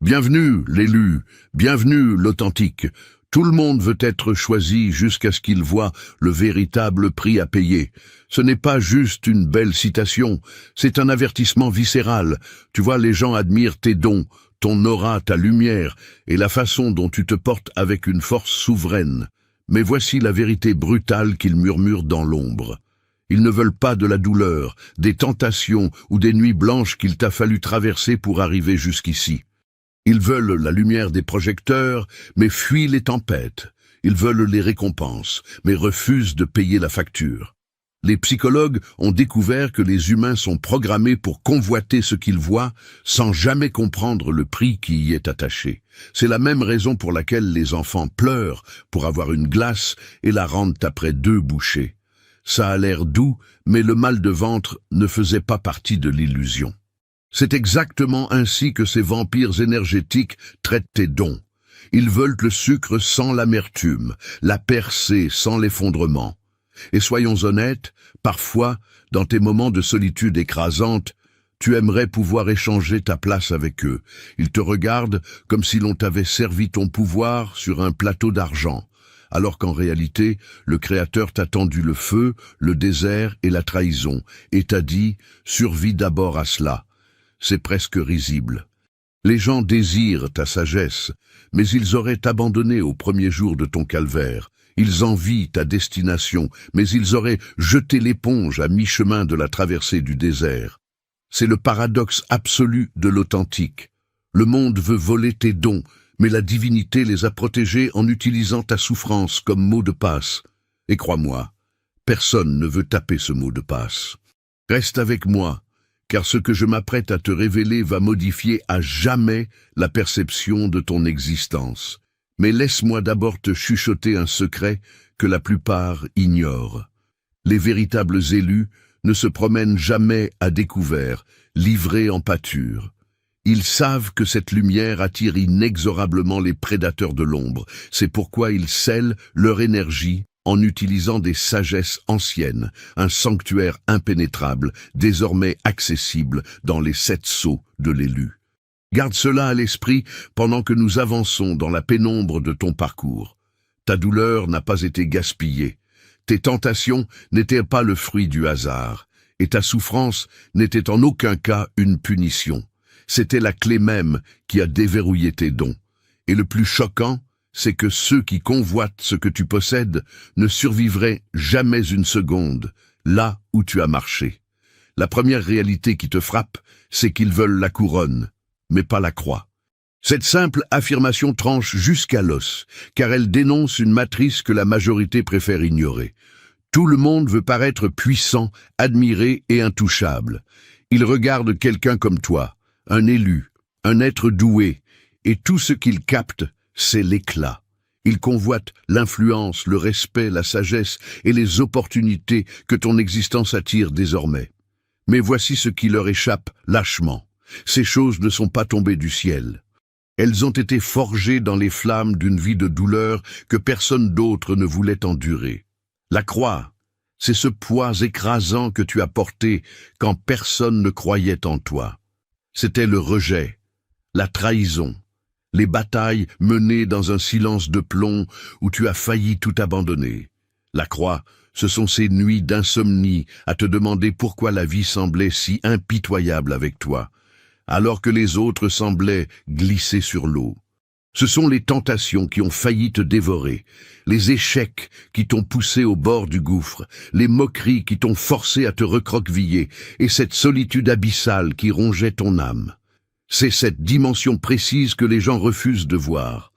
Bienvenue, l'élu, bienvenue, l'authentique. Tout le monde veut être choisi jusqu'à ce qu'il voit le véritable prix à payer. Ce n'est pas juste une belle citation, c'est un avertissement viscéral. Tu vois, les gens admirent tes dons, ton aura, ta lumière, et la façon dont tu te portes avec une force souveraine. Mais voici la vérité brutale qu'ils murmurent dans l'ombre. Ils ne veulent pas de la douleur, des tentations ou des nuits blanches qu'il t'a fallu traverser pour arriver jusqu'ici. Ils veulent la lumière des projecteurs, mais fuient les tempêtes. Ils veulent les récompenses, mais refusent de payer la facture. Les psychologues ont découvert que les humains sont programmés pour convoiter ce qu'ils voient sans jamais comprendre le prix qui y est attaché. C'est la même raison pour laquelle les enfants pleurent pour avoir une glace et la rendent après 2 bouchées. Ça a l'air doux, mais le mal de ventre ne faisait pas partie de l'illusion. C'est exactement ainsi que ces vampires énergétiques traitent tes dons. Ils veulent le sucre sans l'amertume, la percée sans l'effondrement. Et soyons honnêtes, parfois, dans tes moments de solitude écrasante, tu aimerais pouvoir échanger ta place avec eux. Ils te regardent comme si l'on t'avait servi ton pouvoir sur un plateau d'argent, alors qu'en réalité, le Créateur t'a tendu le feu, le désert et la trahison, et t'a dit « survis d'abord à cela ». C'est presque risible. Les gens désirent ta sagesse, mais ils auraient abandonné au premier jour de ton calvaire. Ils envient ta destination, mais ils auraient jeté l'éponge à mi-chemin de la traversée du désert. C'est le paradoxe absolu de l'authentique. Le monde veut voler tes dons, mais la divinité les a protégés en utilisant ta souffrance comme mot de passe. Et crois-moi, personne ne veut taper ce mot de passe. Reste avec moi, car ce que je m'apprête à te révéler va modifier à jamais la perception de ton existence. Mais laisse-moi d'abord te chuchoter un secret que la plupart ignorent. Les véritables élus ne se promènent jamais à découvert, livrés en pâture. Ils savent que cette lumière attire inexorablement les prédateurs de l'ombre. C'est pourquoi ils scellent leur énergie en utilisant des sagesses anciennes, un sanctuaire impénétrable, désormais accessible dans les 7 sceaux de l'élu. Garde cela à l'esprit pendant que nous avançons dans la pénombre de ton parcours. Ta douleur n'a pas été gaspillée, tes tentations n'étaient pas le fruit du hasard, et ta souffrance n'était en aucun cas une punition. C'était la clé même qui a déverrouillé tes dons. Et le plus choquant, c'est que ceux qui convoitent ce que tu possèdes ne survivraient jamais une seconde, là où tu as marché. La première réalité qui te frappe, c'est qu'ils veulent la couronne, mais pas la croix. Cette simple affirmation tranche jusqu'à l'os, car elle dénonce une matrice que la majorité préfère ignorer. Tout le monde veut paraître puissant, admiré et intouchable. Il regarde quelqu'un comme toi, un élu, un être doué, et tout ce qu'il capte, c'est l'éclat. Il convoite l'influence, le respect, la sagesse et les opportunités que ton existence attire désormais. Mais voici ce qui leur échappe lâchement. Ces choses ne sont pas tombées du ciel. Elles ont été forgées dans les flammes d'une vie de douleur que personne d'autre ne voulait endurer. La croix, c'est ce poids écrasant que tu as porté quand personne ne croyait en toi. C'était le rejet, la trahison, les batailles menées dans un silence de plomb où tu as failli tout abandonner. La croix, ce sont ces nuits d'insomnie à te demander pourquoi la vie semblait si impitoyable avec toi, alors que les autres semblaient glisser sur l'eau. Ce sont les tentations qui ont failli te dévorer, les échecs qui t'ont poussé au bord du gouffre, les moqueries qui t'ont forcé à te recroqueviller, et cette solitude abyssale qui rongeait ton âme. C'est cette dimension précise que les gens refusent de voir.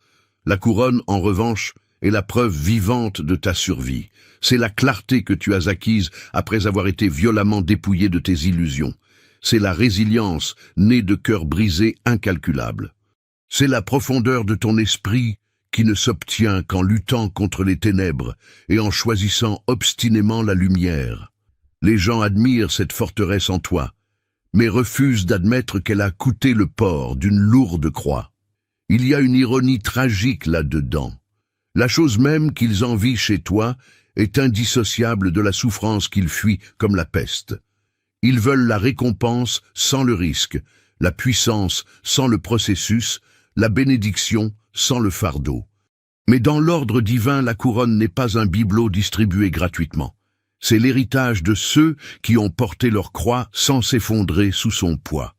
La couronne, en revanche, est la preuve vivante de ta survie. C'est la clarté que tu as acquise après avoir été violemment dépouillé de tes illusions. C'est la résilience née de cœurs brisés incalculables. C'est la profondeur de ton esprit qui ne s'obtient qu'en luttant contre les ténèbres et en choisissant obstinément la lumière. Les gens admirent cette forteresse en toi, mais refusent d'admettre qu'elle a coûté le port d'une lourde croix. Il y a une ironie tragique là-dedans. La chose même qu'ils envient chez toi est indissociable de la souffrance qu'ils fuient comme la peste. Ils veulent la récompense sans le risque, la puissance sans le processus, la bénédiction sans le fardeau. Mais dans l'ordre divin, la couronne n'est pas un bibelot distribué gratuitement. C'est l'héritage de ceux qui ont porté leur croix sans s'effondrer sous son poids.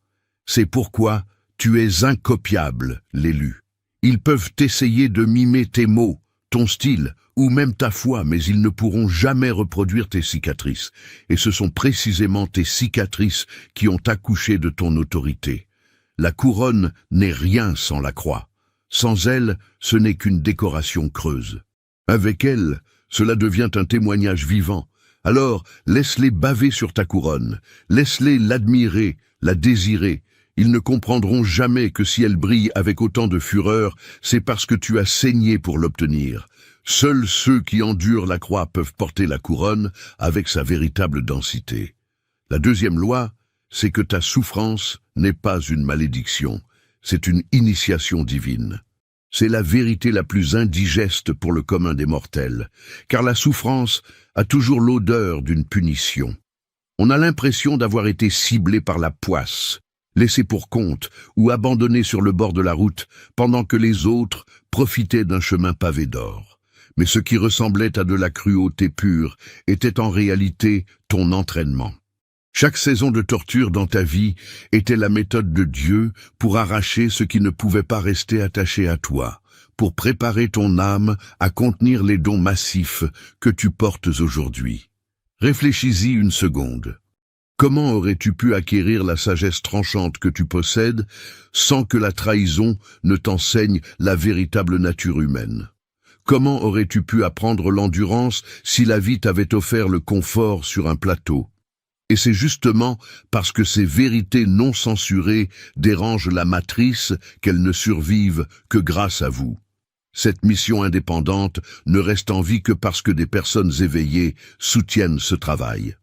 C'est pourquoi tu es incopiable, l'élu. Ils peuvent essayer de mimer tes mots, ton style, ou même ta foi, mais ils ne pourront jamais reproduire tes cicatrices. Et ce sont précisément tes cicatrices qui ont accouché de ton autorité. La couronne n'est rien sans la croix. Sans elle, ce n'est qu'une décoration creuse. Avec elle, cela devient un témoignage vivant. Alors, laisse-les baver sur ta couronne, laisse-les l'admirer, la désirer. Ils ne comprendront jamais que si elle brille avec autant de fureur, c'est parce que tu as saigné pour l'obtenir. Seuls ceux qui endurent la croix peuvent porter la couronne avec sa véritable densité. La deuxième loi, c'est que ta souffrance n'est pas une malédiction, c'est une initiation divine. C'est la vérité la plus indigeste pour le commun des mortels, car la souffrance a toujours l'odeur d'une punition. On a l'impression d'avoir été ciblé par la poisse, laissé pour compte ou abandonné sur le bord de la route, pendant que les autres profitaient d'un chemin pavé d'or. Mais ce qui ressemblait à de la cruauté pure était en réalité ton entraînement. Chaque saison de torture dans ta vie était la méthode de Dieu pour arracher ce qui ne pouvait pas rester attaché à toi, pour préparer ton âme à contenir les dons massifs que tu portes aujourd'hui. Réfléchis-y une seconde. Comment aurais-tu pu acquérir la sagesse tranchante que tu possèdes sans que la trahison ne t'enseigne la véritable nature humaine? Comment aurais-tu pu apprendre l'endurance si la vie t'avait offert le confort sur un plateau? Et c'est justement parce que ces vérités non censurées dérangent la matrice qu'elles ne survivent que grâce à vous. Cette mission indépendante ne reste en vie que parce que des personnes éveillées soutiennent ce travail.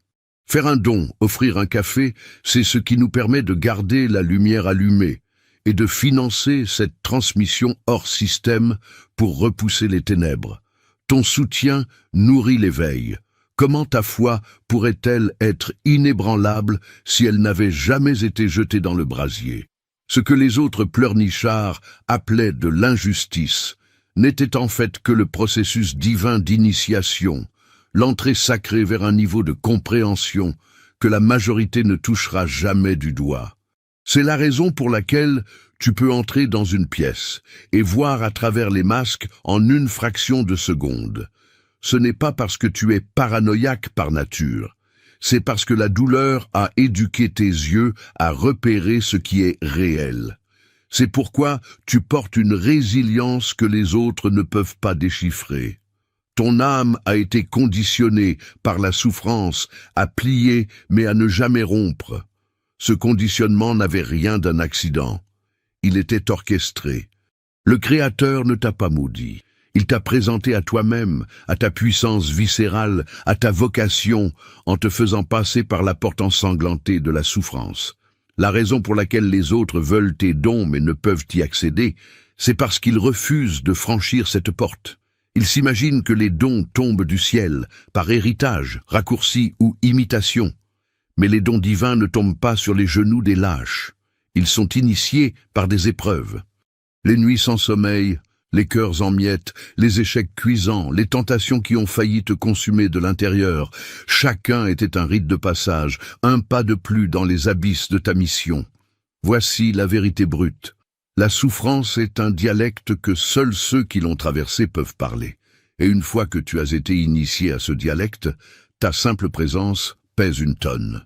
Faire un don, offrir un café, c'est ce qui nous permet de garder la lumière allumée et de financer cette transmission hors système pour repousser les ténèbres. Ton soutien nourrit l'éveil. Comment ta foi pourrait-elle être inébranlable si elle n'avait jamais été jetée dans le brasier? Ce que les autres pleurnichards appelaient de l'injustice n'était en fait que le processus divin d'initiation, l'entrée sacrée vers un niveau de compréhension que la majorité ne touchera jamais du doigt. C'est la raison pour laquelle tu peux entrer dans une pièce et voir à travers les masques en une fraction de seconde. Ce n'est pas parce que tu es paranoïaque par nature, c'est parce que la douleur a éduqué tes yeux à repérer ce qui est réel. C'est pourquoi tu portes une résilience que les autres ne peuvent pas déchiffrer. Ton âme a été conditionnée par la souffrance à plier mais à ne jamais rompre. Ce conditionnement n'avait rien d'un accident. Il était orchestré. Le Créateur ne t'a pas maudit. Il t'a présenté à toi-même, à ta puissance viscérale, à ta vocation, en te faisant passer par la porte ensanglantée de la souffrance. La raison pour laquelle les autres veulent tes dons mais ne peuvent y accéder, c'est parce qu'ils refusent de franchir cette porte. Ils s'imaginent que les dons tombent du ciel, par héritage, raccourci ou imitation. Mais les dons divins ne tombent pas sur les genoux des lâches. Ils sont initiés par des épreuves. Les nuits sans sommeil, les cœurs en miettes, les échecs cuisants, les tentations qui ont failli te consumer de l'intérieur, chacun était un rite de passage, un pas de plus dans les abysses de ta mission. Voici la vérité brute. La souffrance est un dialecte que seuls ceux qui l'ont traversé peuvent parler. Et une fois que tu as été initié à ce dialecte, ta simple présence pèse une tonne.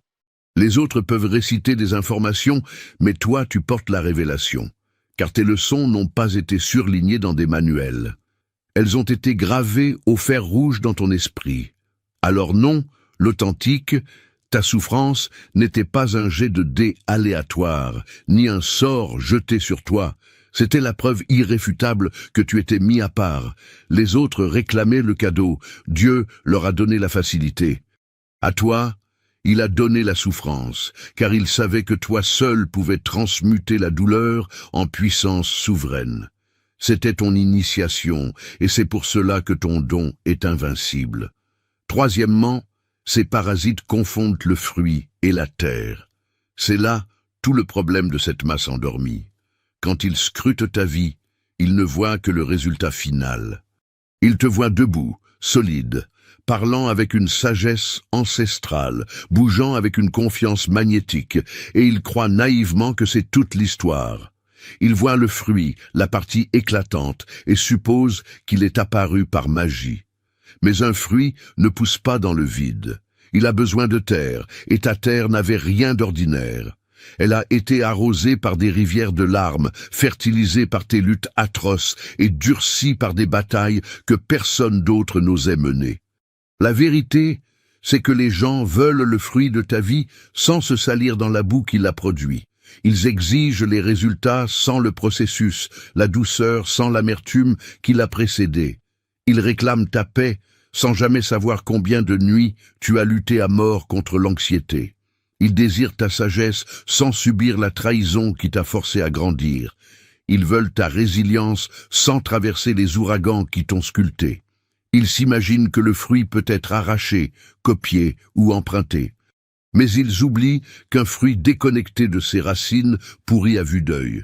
Les autres peuvent réciter des informations, mais toi tu portes la révélation, car tes leçons n'ont pas été surlignées dans des manuels. Elles ont été gravées au fer rouge dans ton esprit. Alors non, l'authentique, ta souffrance n'était pas un jet de dés aléatoire, ni un sort jeté sur toi. C'était la preuve irréfutable que tu étais mis à part. Les autres réclamaient le cadeau. Dieu leur a donné la facilité. À toi, il a donné la souffrance, car il savait que toi seul pouvais transmuter la douleur en puissance souveraine. C'était ton initiation, et c'est pour cela que ton don est invincible. Troisièmement, ces parasites confondent le fruit et la terre. C'est là tout le problème de cette masse endormie. Quand ils scrutent ta vie, ils ne voient que le résultat final. Ils te voient debout, solide, parlant avec une sagesse ancestrale, bougeant avec une confiance magnétique, et ils croient naïvement que c'est toute l'histoire. Ils voient le fruit, la partie éclatante, et supposent qu'il est apparu par magie. Mais un fruit ne pousse pas dans le vide. Il a besoin de terre, et ta terre n'avait rien d'ordinaire. Elle a été arrosée par des rivières de larmes, fertilisée par tes luttes atroces et durcie par des batailles que personne d'autre n'osait mener. La vérité, c'est que les gens veulent le fruit de ta vie sans se salir dans la boue qui l'a produit. Ils exigent les résultats sans le processus, la douceur sans l'amertume qui l'a précédé. Ils réclament ta paix sans jamais savoir combien de nuits tu as lutté à mort contre l'anxiété. Ils désirent ta sagesse sans subir la trahison qui t'a forcé à grandir. Ils veulent ta résilience sans traverser les ouragans qui t'ont sculpté. Ils s'imaginent que le fruit peut être arraché, copié ou emprunté. Mais ils oublient qu'un fruit déconnecté de ses racines pourrit à vue d'œil.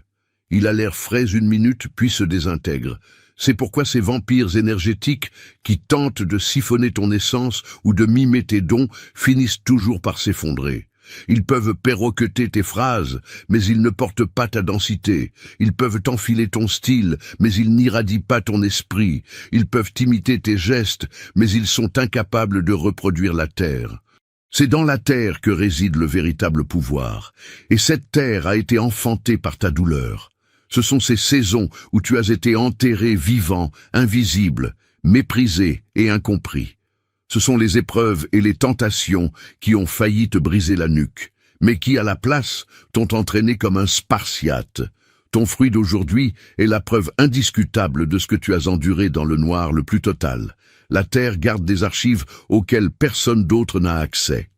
Il a l'air frais une minute puis se désintègre. C'est pourquoi ces vampires énergétiques qui tentent de siphonner ton essence ou de mimer tes dons finissent toujours par s'effondrer. Ils peuvent perroqueter tes phrases, mais ils ne portent pas ta densité. Ils peuvent enfiler ton style, mais ils n'irradient pas ton esprit. Ils peuvent imiter tes gestes, mais ils sont incapables de reproduire la terre. C'est dans la terre que réside le véritable pouvoir, et cette terre a été enfantée par ta douleur. Ce sont ces saisons où tu as été enterré vivant, invisible, méprisé et incompris. Ce sont les épreuves et les tentations qui ont failli te briser la nuque, mais qui, à la place, t'ont entraîné comme un spartiate. Ton fruit d'aujourd'hui est la preuve indiscutable de ce que tu as enduré dans le noir le plus total. La terre garde des archives auxquelles personne d'autre n'a accès.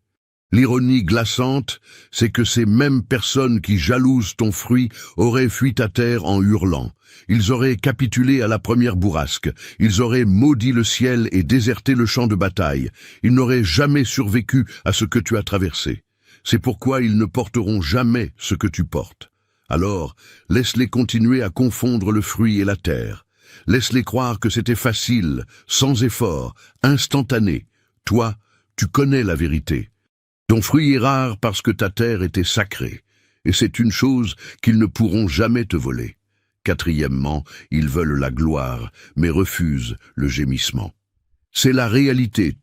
L'ironie glaçante, c'est que ces mêmes personnes qui jalousent ton fruit auraient fui ta terre en hurlant. Ils auraient capitulé à la première bourrasque. Ils auraient maudit le ciel et déserté le champ de bataille. Ils n'auraient jamais survécu à ce que tu as traversé. C'est pourquoi ils ne porteront jamais ce que tu portes. Alors, laisse-les continuer à confondre le fruit et la terre. Laisse-les croire que c'était facile, sans effort, instantané. Toi, tu connais la vérité. Ton fruit est rare parce que ta terre était sacrée, et c'est une chose qu'ils ne pourront jamais te voler. Quatrièmement, ils veulent la gloire, mais refusent le gémissement. C'est la réalité,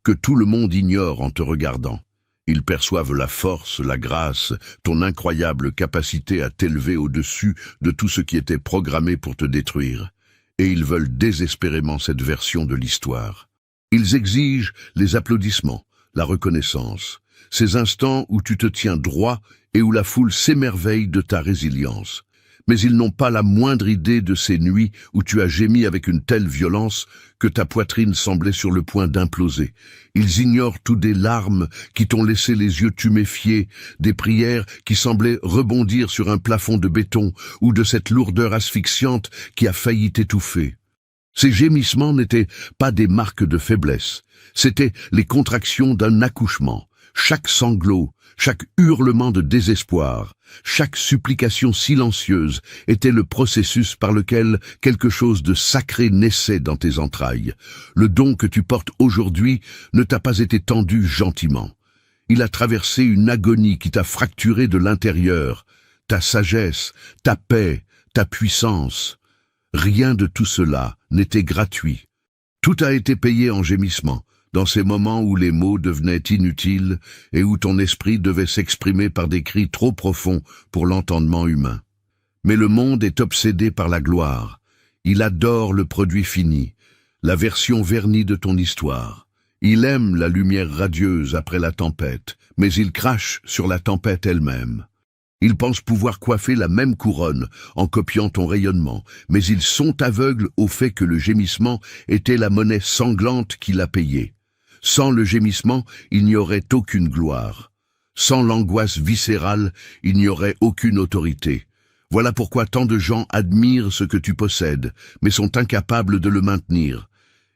que tout le monde ignore en te regardant. Ils perçoivent la force, la grâce, ton incroyable capacité à t'élever au-dessus de tout ce qui était programmé pour te détruire. Et ils veulent désespérément cette version de l'histoire. Ils exigent les applaudissements, la reconnaissance, ces instants où tu te tiens droit et où la foule s'émerveille de ta résilience. Mais ils n'ont pas la moindre idée de ces nuits où tu as gémi avec une telle violence que ta poitrine semblait sur le point d'imploser. Ils ignorent tout des larmes qui t'ont laissé les yeux tuméfiés, des prières qui semblaient rebondir sur un plafond de béton ou de cette lourdeur asphyxiante qui a failli t'étouffer. Ces gémissements n'étaient pas des marques de faiblesse, c'étaient les contractions d'un accouchement. Chaque sanglot, chaque hurlement de désespoir, chaque supplication silencieuse était le processus par lequel quelque chose de sacré naissait dans tes entrailles. Le don que tu portes aujourd'hui ne t'a pas été tendu gentiment. Il a traversé une agonie qui t'a fracturé de l'intérieur, ta sagesse, ta paix, ta puissance. Rien de tout cela n'était gratuit. Tout a été payé en gémissements, dans ces moments où les mots devenaient inutiles et où ton esprit devait s'exprimer par des cris trop profonds pour l'entendement humain. Mais le monde est obsédé par la gloire. Il adore le produit fini, la version vernie de ton histoire. Il aime la lumière radieuse après la tempête, mais il crache sur la tempête elle-même. Ils pensent pouvoir coiffer la même couronne en copiant ton rayonnement, mais ils sont aveugles au fait que le gémissement était la monnaie sanglante qu'il a payée. Sans le gémissement, il n'y aurait aucune gloire. Sans l'angoisse viscérale, il n'y aurait aucune autorité. Voilà pourquoi tant de gens admirent ce que tu possèdes, mais sont incapables de le maintenir.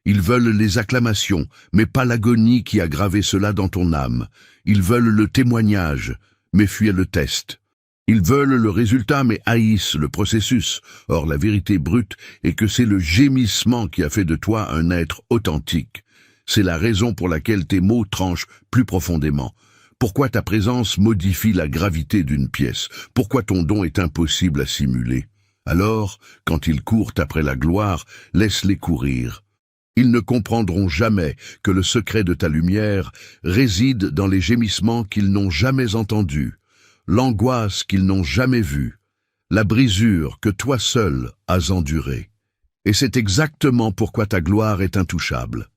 Ils veulent les acclamations, mais pas l'agonie qui a gravé cela dans ton âme. Ils veulent le témoignage, mais fuient le test. Ils veulent le résultat mais haïssent le processus. Or, la vérité brute est que c'est le gémissement qui a fait de toi un être authentique. C'est la raison pour laquelle tes mots tranchent plus profondément. Pourquoi ta présence modifie la gravité d'une pièce? Pourquoi ton don est impossible à simuler? Alors, quand ils courent après la gloire, laisse-les courir. Ils ne comprendront jamais que le secret de ta lumière réside dans les gémissements qu'ils n'ont jamais entendus, l'angoisse qu'ils n'ont jamais vue, la brisure que toi seul as endurée. Et c'est exactement pourquoi ta gloire est intouchable.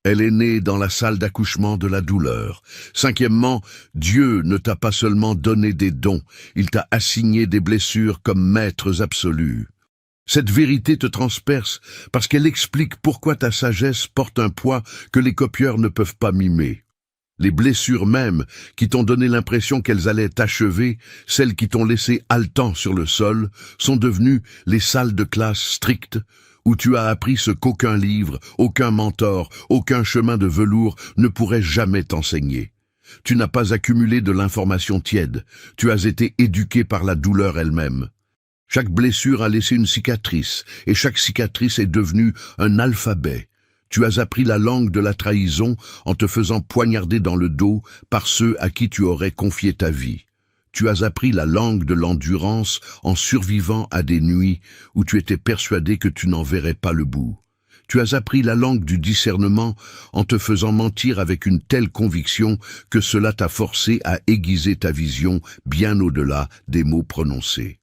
Elle est née dans la salle d'accouchement de la douleur. Cinquièmement, Dieu ne t'a pas seulement donné des dons, il t'a assigné des blessures comme maîtres absolus. Cette vérité te transperce parce qu'elle explique pourquoi ta sagesse porte un poids que les copieurs ne peuvent pas mimer. Les blessures mêmes qui t'ont donné l'impression qu'elles allaient t'achever, celles qui t'ont laissé haletant sur le sol, sont devenues les salles de classe strictes où tu as appris ce qu'aucun livre, aucun mentor, aucun chemin de velours ne pourrait jamais t'enseigner. Tu n'as pas accumulé de l'information tiède, tu as été éduqué par la douleur elle-même. Chaque blessure a laissé une cicatrice, et chaque cicatrice est devenue un alphabet. Tu as appris la langue de la trahison en te faisant poignarder dans le dos par ceux à qui tu aurais confié ta vie. Tu as appris la langue de l'endurance en survivant à des nuits où tu étais persuadé que tu n'en verrais pas le bout. Tu as appris la langue du discernement en te faisant mentir avec une telle conviction que cela t'a forcé à aiguiser ta vision bien au-delà des mots prononcés.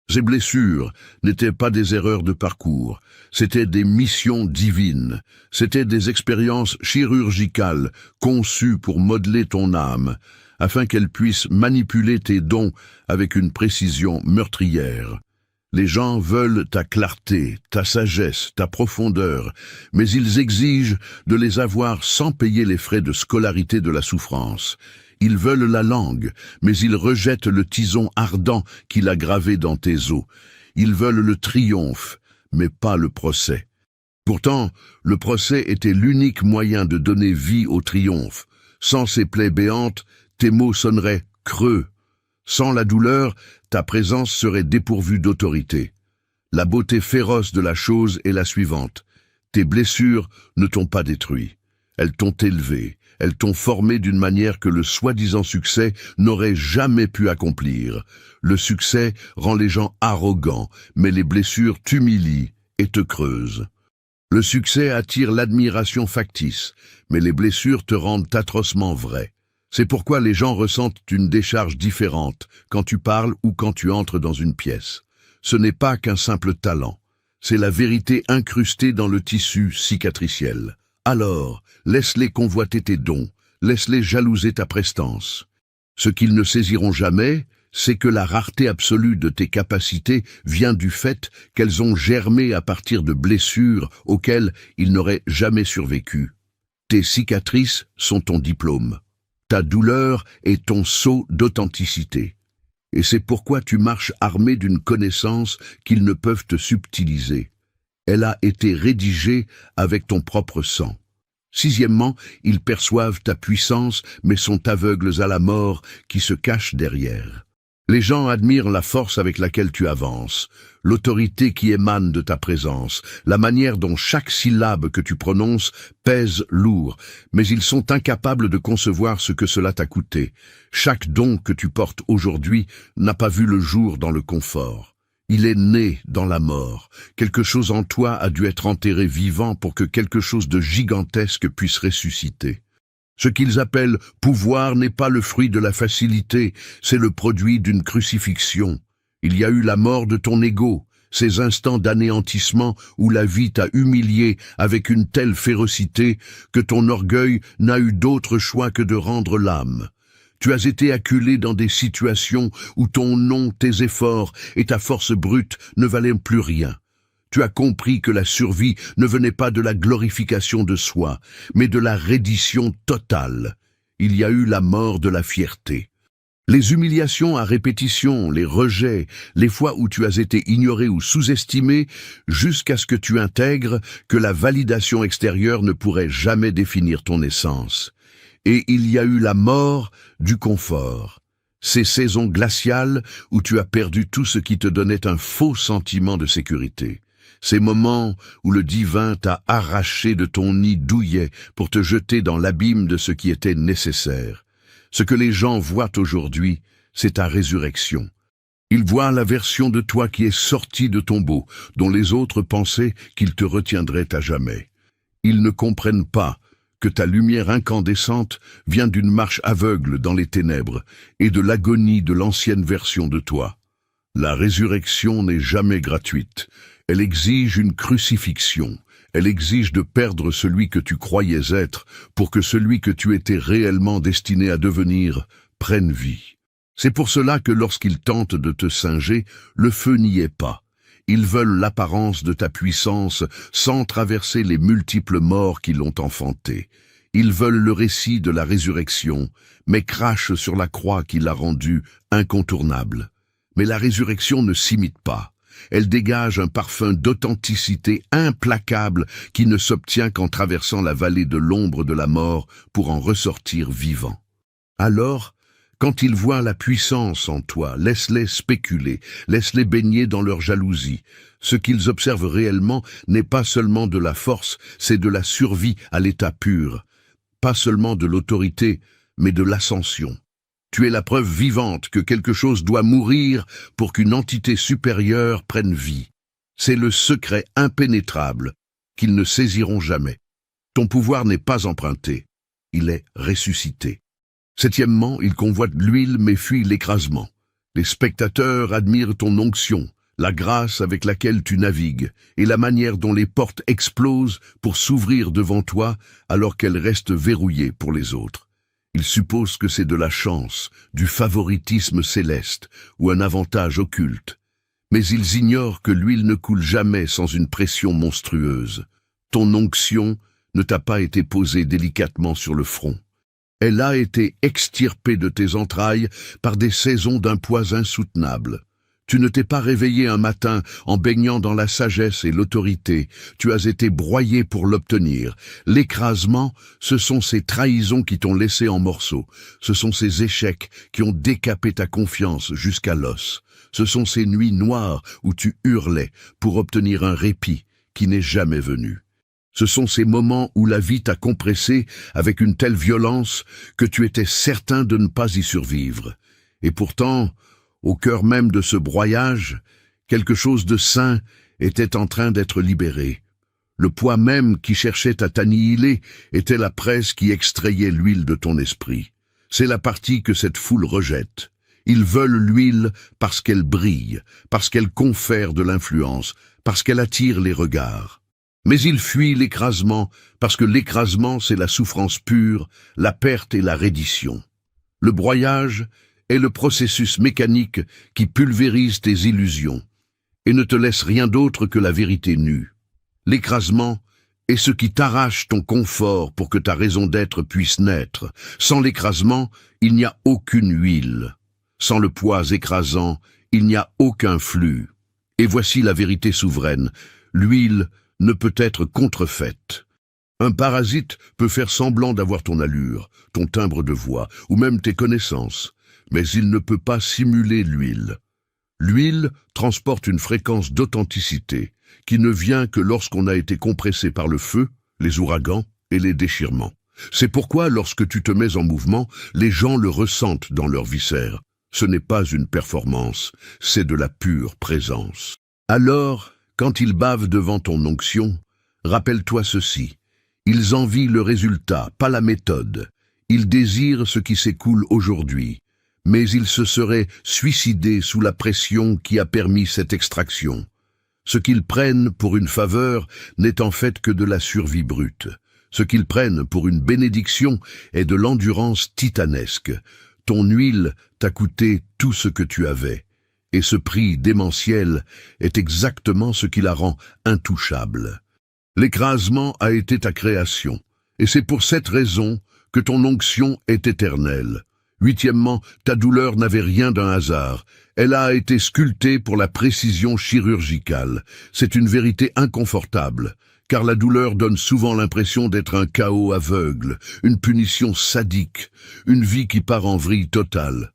Ces blessures n'étaient pas des erreurs de parcours, c'étaient des missions divines, c'étaient des expériences chirurgicales conçues pour modeler ton âme, afin qu'elle puisse manipuler tes dons avec une précision meurtrière. Les gens veulent ta clarté, ta sagesse, ta profondeur, mais ils exigent de les avoir sans payer les frais de scolarité de la souffrance. Ils veulent la langue, mais ils rejettent le tison ardent qu'il a gravé dans tes os. Ils veulent le triomphe, mais pas le procès. Pourtant, le procès était l'unique moyen de donner vie au triomphe. Sans ces plaies béantes, tes mots sonneraient creux. Sans la douleur, ta présence serait dépourvue d'autorité. La beauté féroce de la chose est la suivante. Tes blessures ne t'ont pas détruit. Elles t'ont élevé. Elles t'ont formé d'une manière que le soi-disant succès n'aurait jamais pu accomplir. Le succès rend les gens arrogants, mais les blessures t'humilient et te creusent. Le succès attire l'admiration factice, mais les blessures te rendent atrocement vrai. C'est pourquoi les gens ressentent une décharge différente quand tu parles ou quand tu entres dans une pièce. Ce n'est pas qu'un simple talent, c'est la vérité incrustée dans le tissu cicatriciel. Alors, laisse-les convoiter tes dons, laisse-les jalouser ta prestance. Ce qu'ils ne saisiront jamais, c'est que la rareté absolue de tes capacités vient du fait qu'elles ont germé à partir de blessures auxquelles ils n'auraient jamais survécu. Tes cicatrices sont ton diplôme. Ta douleur est ton sceau d'authenticité. Et c'est pourquoi tu marches armé d'une connaissance qu'ils ne peuvent te subtiliser. Elle a été rédigée avec ton propre sang. Sixièmement, ils perçoivent ta puissance, mais sont aveugles à la mort qui se cache derrière. Les gens admirent la force avec laquelle tu avances, l'autorité qui émane de ta présence, la manière dont chaque syllabe que tu prononces pèse lourd, mais ils sont incapables de concevoir ce que cela t'a coûté. Chaque don que tu portes aujourd'hui n'a pas vu le jour dans le confort. Il est né dans la mort. Quelque chose en toi a dû être enterré vivant pour que quelque chose de gigantesque puisse ressusciter. Ce qu'ils appellent pouvoir n'est pas le fruit de la facilité, c'est le produit d'une crucifixion. Il y a eu la mort de ton ego, ces instants d'anéantissement où la vie t'a humilié avec une telle férocité que ton orgueil n'a eu d'autre choix que de rendre l'âme. Tu as été acculé dans des situations où ton nom, tes efforts et ta force brute ne valaient plus rien. Tu as compris que la survie ne venait pas de la glorification de soi, mais de la reddition totale. Il y a eu la mort de la fierté. Les humiliations à répétition, les rejets, les fois où tu as été ignoré ou sous-estimé, jusqu'à ce que tu intègres que la validation extérieure ne pourrait jamais définir ton essence. Et il y a eu la mort du confort. Ces saisons glaciales où tu as perdu tout ce qui te donnait un faux sentiment de sécurité. Ces moments où le divin t'a arraché de ton nid douillet pour te jeter dans l'abîme de ce qui était nécessaire. Ce que les gens voient aujourd'hui, c'est ta résurrection. Ils voient la version de toi qui est sortie de tombeau, dont les autres pensaient qu'ils te retiendraient à jamais. Ils ne comprennent pas que ta lumière incandescente vient d'une marche aveugle dans les ténèbres et de l'agonie de l'ancienne version de toi. La résurrection n'est jamais gratuite. Elle exige une crucifixion. Elle exige de perdre celui que tu croyais être pour que celui que tu étais réellement destiné à devenir prenne vie. C'est pour cela que lorsqu'ils tentent de te singer, le feu n'y est pas. Ils veulent l'apparence de ta puissance sans traverser les multiples morts qui l'ont enfanté. Ils veulent le récit de la résurrection, mais crachent sur la croix qui l'a rendue incontournable. Mais la résurrection ne s'imite pas. Elle dégage un parfum d'authenticité implacable qui ne s'obtient qu'en traversant la vallée de l'ombre de la mort pour en ressortir vivant. Alors, quand ils voient la puissance en toi, laisse-les spéculer, laisse-les baigner dans leur jalousie. Ce qu'ils observent réellement n'est pas seulement de la force, c'est de la survie à l'état pur. Pas seulement de l'autorité, mais de l'ascension. Tu es la preuve vivante que quelque chose doit mourir pour qu'une entité supérieure prenne vie. C'est le secret impénétrable qu'ils ne saisiront jamais. Ton pouvoir n'est pas emprunté, il est ressuscité. Septièmement, ils convoitent l'huile mais fuient l'écrasement. Les spectateurs admirent ton onction, la grâce avec laquelle tu navigues et la manière dont les portes explosent pour s'ouvrir devant toi alors qu'elles restent verrouillées pour les autres. Ils supposent que c'est de la chance, du favoritisme céleste ou un avantage occulte. Mais ils ignorent que l'huile ne coule jamais sans une pression monstrueuse. Ton onction ne t'a pas été posée délicatement sur le front. Elle a été extirpée de tes entrailles par des saisons d'un poids insoutenable. Tu ne t'es pas réveillé un matin en baignant dans la sagesse et l'autorité. Tu as été broyé pour l'obtenir. L'écrasement, ce sont ces trahisons qui t'ont laissé en morceaux. Ce sont ces échecs qui ont décapé ta confiance jusqu'à l'os. Ce sont ces nuits noires où tu hurlais pour obtenir un répit qui n'est jamais venu. Ce sont ces moments où la vie t'a compressé avec une telle violence que tu étais certain de ne pas y survivre. Et pourtant, au cœur même de ce broyage, quelque chose de sain était en train d'être libéré. Le poids même qui cherchait à t'annihiler était la presse qui extrayait l'huile de ton esprit. C'est la partie que cette foule rejette. Ils veulent l'huile parce qu'elle brille, parce qu'elle confère de l'influence, parce qu'elle attire les regards. Mais ils fuient l'écrasement parce que l'écrasement c'est la souffrance pure, la perte et la reddition. Le broyage est le processus mécanique qui pulvérise tes illusions et ne te laisse rien d'autre que la vérité nue. L'écrasement est ce qui t'arrache ton confort pour que ta raison d'être puisse naître. Sans l'écrasement, il n'y a aucune huile. Sans le poids écrasant, il n'y a aucun flux. Et voici la vérité souveraine. L'huile ne peut être contrefaite. Un parasite peut faire semblant d'avoir ton allure, ton timbre de voix, ou même tes connaissances. Mais il ne peut pas simuler l'huile. L'huile transporte une fréquence d'authenticité qui ne vient que lorsqu'on a été compressé par le feu, les ouragans et les déchirements. C'est pourquoi lorsque tu te mets en mouvement, les gens le ressentent dans leurs viscères. Ce n'est pas une performance, c'est de la pure présence. Alors, quand ils bavent devant ton onction, rappelle-toi ceci. Ils envient le résultat, pas la méthode. Ils désirent ce qui s'écoule aujourd'hui. Mais ils se seraient suicidés sous la pression qui a permis cette extraction. Ce qu'ils prennent pour une faveur n'est en fait que de la survie brute. Ce qu'ils prennent pour une bénédiction est de l'endurance titanesque. Ton huile t'a coûté tout ce que tu avais, et ce prix démentiel est exactement ce qui la rend intouchable. L'écrasement a été ta création, et c'est pour cette raison que ton onction est éternelle. Huitièmement, ta douleur n'avait rien d'un hasard. Elle a été sculptée pour la précision chirurgicale. C'est une vérité inconfortable, car la douleur donne souvent l'impression d'être un chaos aveugle, une punition sadique, une vie qui part en vrille totale.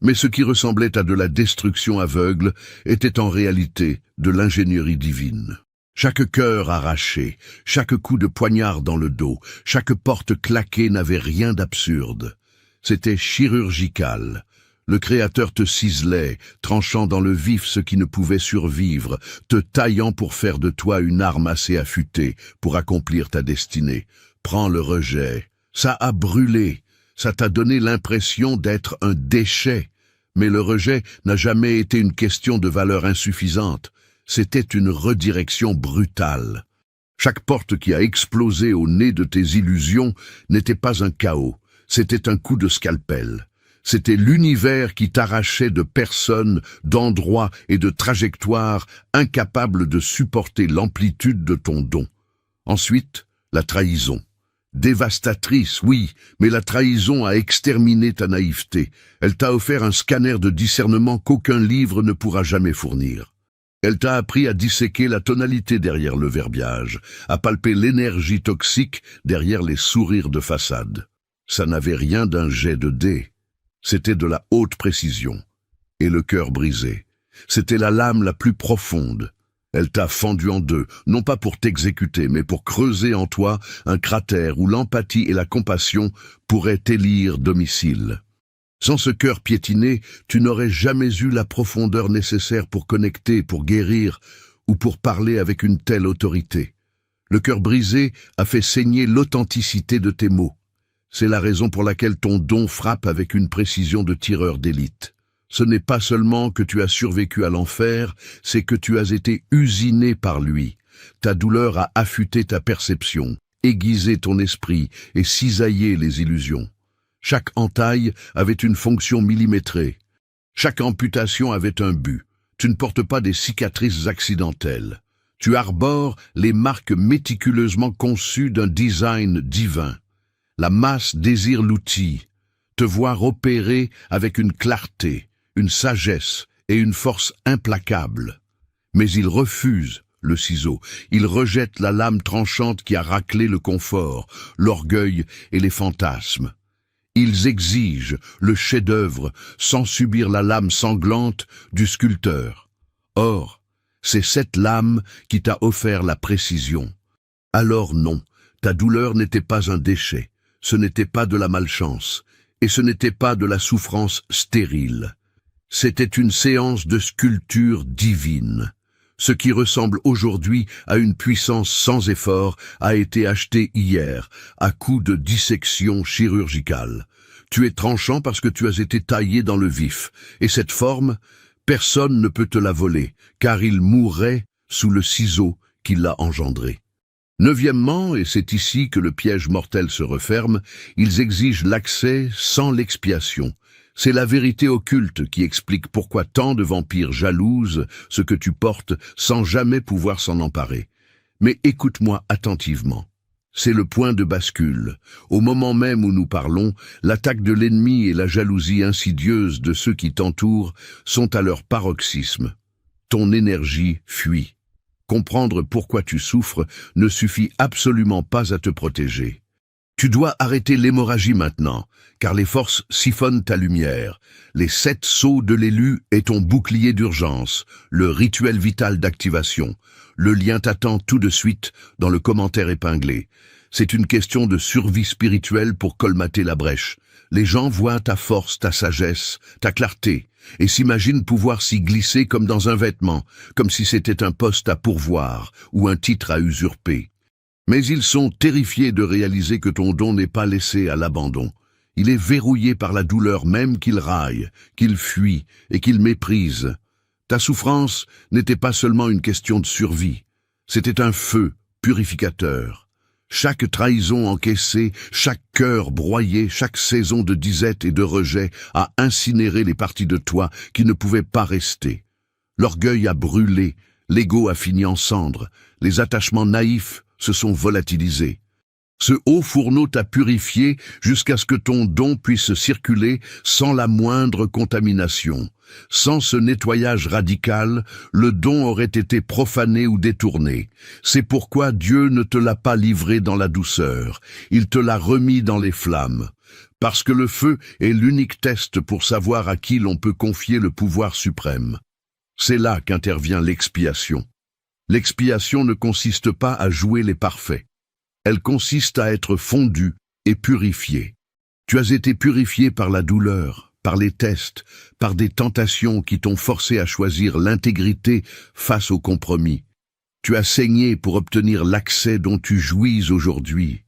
Mais ce qui ressemblait à de la destruction aveugle était en réalité de l'ingénierie divine. Chaque cœur arraché, chaque coup de poignard dans le dos, chaque porte claquée n'avait rien d'absurde. C'était chirurgical. Le Créateur te ciselait, tranchant dans le vif ce qui ne pouvait survivre, te taillant pour faire de toi une arme assez affûtée pour accomplir ta destinée. Prends le rejet. Ça a brûlé. Ça t'a donné l'impression d'être un déchet. Mais le rejet n'a jamais été une question de valeur insuffisante. C'était une redirection brutale. Chaque porte qui a explosé au nez de tes illusions n'était pas un chaos, c'était un coup de scalpel. C'était l'univers qui t'arrachait de personnes, d'endroits et de trajectoires incapables de supporter l'amplitude de ton don. Ensuite, la trahison. Dévastatrice, oui, mais la trahison a exterminé ta naïveté. Elle t'a offert un scanner de discernement qu'aucun livre ne pourra jamais fournir. Elle t'a appris à disséquer la tonalité derrière le verbiage, à palper l'énergie toxique derrière les sourires de façade. Ça n'avait rien d'un jet de dés. C'était de la haute précision. Et le cœur brisé. C'était la lame la plus profonde. Elle t'a fendu en deux, non pas pour t'exécuter, mais pour creuser en toi un cratère où l'empathie et la compassion pourraient élire domicile. Sans ce cœur piétiné, tu n'aurais jamais eu la profondeur nécessaire pour connecter, pour guérir ou pour parler avec une telle autorité. Le cœur brisé a fait saigner l'authenticité de tes mots. C'est la raison pour laquelle ton don frappe avec une précision de tireur d'élite. Ce n'est pas seulement que tu as survécu à l'enfer, c'est que tu as été usiné par lui. Ta douleur a affûté ta perception, aiguisé ton esprit et cisaillé les illusions. Chaque entaille avait une fonction millimétrée. Chaque amputation avait un but. Tu ne portes pas des cicatrices accidentelles. Tu arbores les marques méticuleusement conçues d'un design divin. La masse désire l'outil, te voir opérer avec une clarté, une sagesse et une force implacables. Mais il refuse le ciseau, il rejette la lame tranchante qui a raclé le confort, l'orgueil et les fantasmes. Ils exigent le chef-d'œuvre sans subir la lame sanglante du sculpteur. Or, c'est cette lame qui t'a offert la précision. Alors non, ta douleur n'était pas un déchet, ce n'était pas de la malchance, et ce n'était pas de la souffrance stérile. C'était une séance de sculpture divine. Ce qui ressemble aujourd'hui à une puissance sans effort a été acheté hier, à coups de dissection chirurgicale. Tu es tranchant parce que tu as été taillé dans le vif, et cette forme, personne ne peut te la voler, car il mourrait sous le ciseau qui l'a engendré. Neuvièmement, et c'est ici que le piège mortel se referme, ils exigent l'accès sans l'expiation. C'est la vérité occulte qui explique pourquoi tant de vampires jalousent ce que tu portes sans jamais pouvoir s'en emparer. Mais écoute-moi attentivement. C'est le point de bascule. Au moment même où nous parlons, l'attaque de l'ennemi et la jalousie insidieuse de ceux qui t'entourent sont à leur paroxysme. Ton énergie fuit. Comprendre pourquoi tu souffres ne suffit absolument pas à te protéger. Tu dois arrêter l'hémorragie maintenant, car les forces siphonnent ta lumière. Les 7 sceaux de l'élu est ton bouclier d'urgence, le rituel vital d'activation. Le lien t'attend tout de suite dans le commentaire épinglé. C'est une question de survie spirituelle pour colmater la brèche. Les gens voient ta force, ta sagesse, ta clarté, et s'imaginent pouvoir s'y glisser comme dans un vêtement, comme si c'était un poste à pourvoir ou un titre à usurper. Mais ils sont terrifiés de réaliser que ton don n'est pas laissé à l'abandon. Il est verrouillé par la douleur même qu'il raille, qu'il fuit et qu'il méprise. Ta souffrance n'était pas seulement une question de survie, c'était un feu purificateur. Chaque trahison encaissée, chaque cœur broyé, chaque saison de disette et de rejet a incinéré les parties de toi qui ne pouvaient pas rester. L'orgueil a brûlé, l'ego a fini en cendres, les attachements naïfs se sont volatilisés. Ce haut fourneau t'a purifié jusqu'à ce que ton don puisse circuler sans la moindre contamination. Sans ce nettoyage radical, le don aurait été profané ou détourné. C'est pourquoi Dieu ne te l'a pas livré dans la douceur, il te l'a remis dans les flammes. Parce que le feu est l'unique test pour savoir à qui l'on peut confier le pouvoir suprême. C'est là qu'intervient l'expiation. L'expiation ne consiste pas à jouer les parfaits. Elle consiste à être fondu et purifié. Tu as été purifié par la douleur, par les tests, par des tentations qui t'ont forcé à choisir l'intégrité face au compromis. Tu as saigné pour obtenir l'accès dont tu jouis aujourd'hui.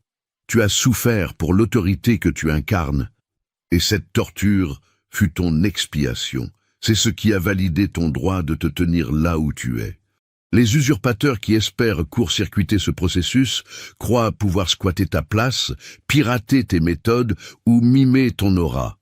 Tu as souffert pour l'autorité que tu incarnes. Et cette torture fut ton expiation. C'est ce qui a validé ton droit de te tenir là où tu es. Les usurpateurs qui espèrent court-circuiter ce processus croient pouvoir squatter ta place, pirater tes méthodes ou mimer ton aura.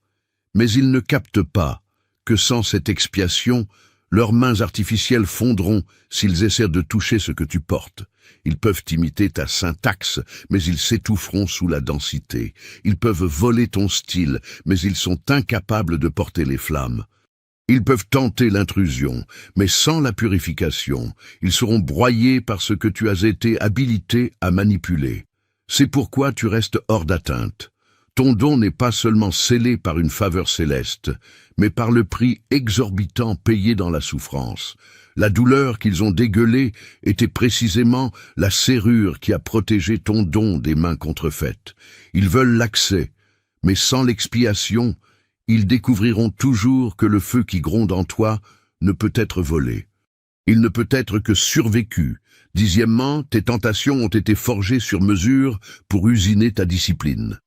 Mais ils ne captent pas que sans cette expiation, leurs mains artificielles fondront s'ils essaient de toucher ce que tu portes. Ils peuvent imiter ta syntaxe, mais ils s'étoufferont sous la densité. Ils peuvent voler ton style, mais ils sont incapables de porter les flammes. Ils peuvent tenter l'intrusion, mais sans la purification, ils seront broyés par ce que tu as été habilité à manipuler. C'est pourquoi tu restes hors d'atteinte. Ton don n'est pas seulement scellé par une faveur céleste, mais par le prix exorbitant payé dans la souffrance. La douleur qu'ils ont dégueulée était précisément la serrure qui a protégé ton don des mains contrefaites. Ils veulent l'accès, mais sans l'expiation, ils découvriront toujours que le feu qui gronde en toi ne peut être volé. Il ne peut être que survécu. Dixièmement, tes tentations ont été forgées sur mesure pour usiner ta discipline.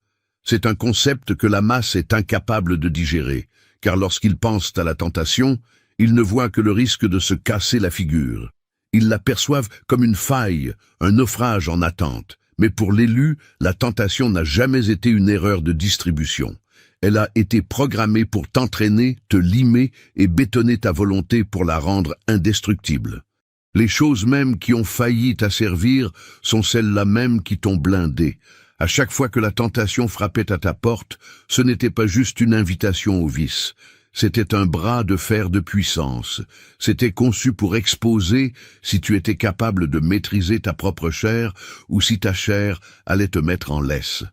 C'est un concept que la masse est incapable de digérer, car lorsqu'ils pensent à la tentation, ils ne voient que le risque de se casser la figure. Ils la perçoivent comme une faille, un naufrage en attente. Mais pour l'élu, la tentation n'a jamais été une erreur de distribution. Elle a été programmée pour t'entraîner, te limer et bétonner ta volonté pour la rendre indestructible. Les choses mêmes qui ont failli t'asservir sont celles-là mêmes qui t'ont blindé. À chaque fois que la tentation frappait à ta porte, ce n'était pas juste une invitation au vice. C'était un bras de fer de puissance. C'était conçu pour exposer si tu étais capable de maîtriser ta propre chair ou si ta chair allait te mettre en laisse.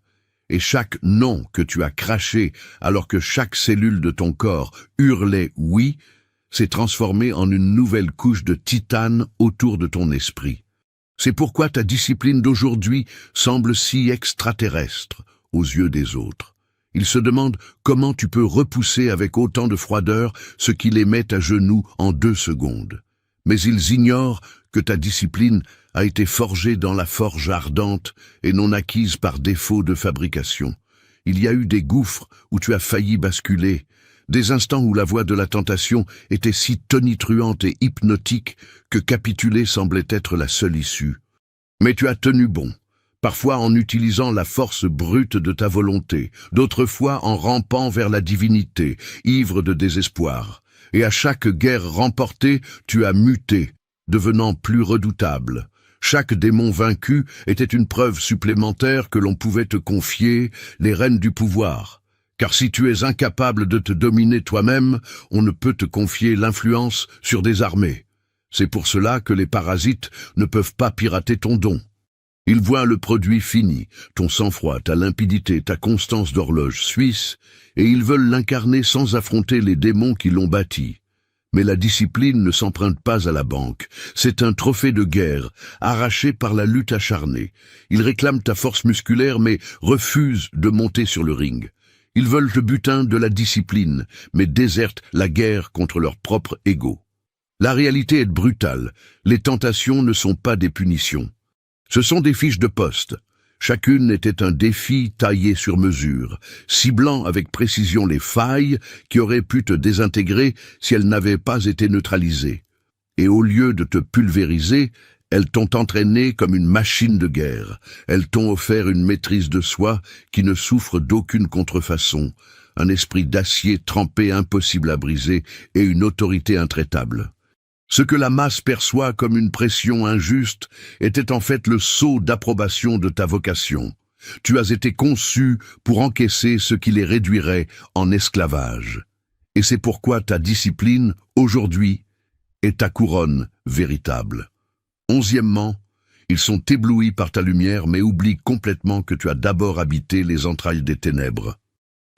Et chaque non que tu as craché alors que chaque cellule de ton corps hurlait « oui », s'est transformé en une nouvelle couche de titane autour de ton esprit. C'est pourquoi ta discipline d'aujourd'hui semble si extraterrestre aux yeux des autres. Ils se demandent comment tu peux repousser avec autant de froideur ce qui les met à genoux en 2 secondes. Mais ils ignorent que ta discipline a été forgée dans la forge ardente et non acquise par défaut de fabrication. Il y a eu des gouffres où tu as failli basculer, des instants où la voix de la tentation était si tonitruante et hypnotique que capituler semblait être la seule issue. Mais tu as tenu bon, parfois en utilisant la force brute de ta volonté, d'autres fois en rampant vers la divinité, ivre de désespoir. Et à chaque guerre remportée, tu as muté, devenant plus redoutable. Chaque démon vaincu était une preuve supplémentaire que l'on pouvait te confier les rênes du pouvoir. Car si tu es incapable de te dominer toi-même, on ne peut te confier l'influence sur des armées. C'est pour cela que les parasites ne peuvent pas pirater ton don. Ils voient le produit fini, ton sang-froid, ta limpidité, ta constance d'horloge suisse, et ils veulent l'incarner sans affronter les démons qui l'ont bâti. Mais la discipline ne s'emprunte pas à la banque. C'est un trophée de guerre, arraché par la lutte acharnée. Ils réclament ta force musculaire, mais refusent de monter sur le ring. Ils veulent le butin de la discipline, mais désertent la guerre contre leur propre ego. La réalité est brutale. Les tentations ne sont pas des punitions. Ce sont des fiches de poste. Chacune était un défi taillé sur mesure, ciblant avec précision les failles qui auraient pu te désintégrer si elles n'avaient pas été neutralisées. Et au lieu de te pulvériser, elles t'ont entraîné comme une machine de guerre. Elles t'ont offert une maîtrise de soi qui ne souffre d'aucune contrefaçon, un esprit d'acier trempé impossible à briser et une autorité intraitable. Ce que la masse perçoit comme une pression injuste était en fait le sceau d'approbation de ta vocation. Tu as été conçu pour encaisser ce qui les réduirait en esclavage. Et c'est pourquoi ta discipline, aujourd'hui, est ta couronne véritable. 11e, ils sont éblouis par ta lumière, mais oublient complètement que tu as d'abord habité les entrailles des ténèbres.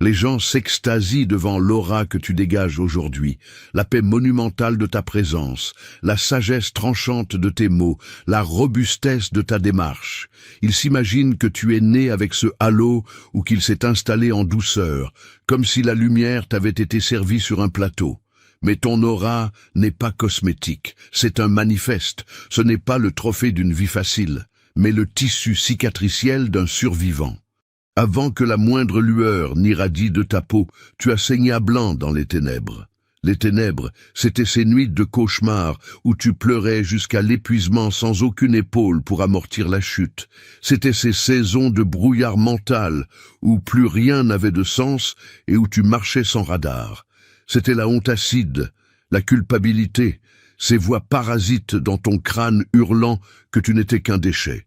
Les gens s'extasient devant l'aura que tu dégages aujourd'hui, la paix monumentale de ta présence, la sagesse tranchante de tes mots, la robustesse de ta démarche. Ils s'imaginent que tu es né avec ce halo ou qu'il s'est installé en douceur, comme si la lumière t'avait été servie sur un plateau. Mais ton aura n'est pas cosmétique, c'est un manifeste, ce n'est pas le trophée d'une vie facile, mais le tissu cicatriciel d'un survivant. Avant que la moindre lueur n'irradie de ta peau, tu as saigné à blanc dans les ténèbres. Les ténèbres, c'étaient ces nuits de cauchemar où tu pleurais jusqu'à l'épuisement sans aucune épaule pour amortir la chute. C'étaient ces saisons de brouillard mental où plus rien n'avait de sens et où tu marchais sans radar. C'était la honte acide, la culpabilité, ces voix parasites dans ton crâne hurlant que tu n'étais qu'un déchet.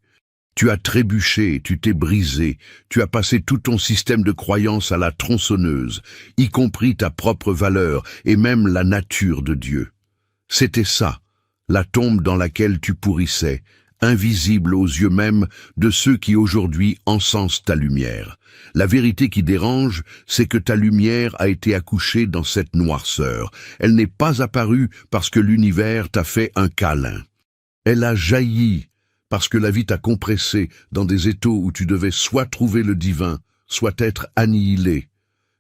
Tu as trébuché, tu t'es brisé, tu as passé tout ton système de croyances à la tronçonneuse, y compris ta propre valeur et même la nature de Dieu. C'était ça, la tombe dans laquelle tu pourrissais, invisible aux yeux même de ceux qui aujourd'hui encensent ta lumière. La vérité qui dérange, c'est que ta lumière a été accouchée dans cette noirceur. Elle n'est pas apparue parce que l'univers t'a fait un câlin. Elle a jailli parce que la vie t'a compressé dans des étaux où tu devais soit trouver le divin, soit être annihilé.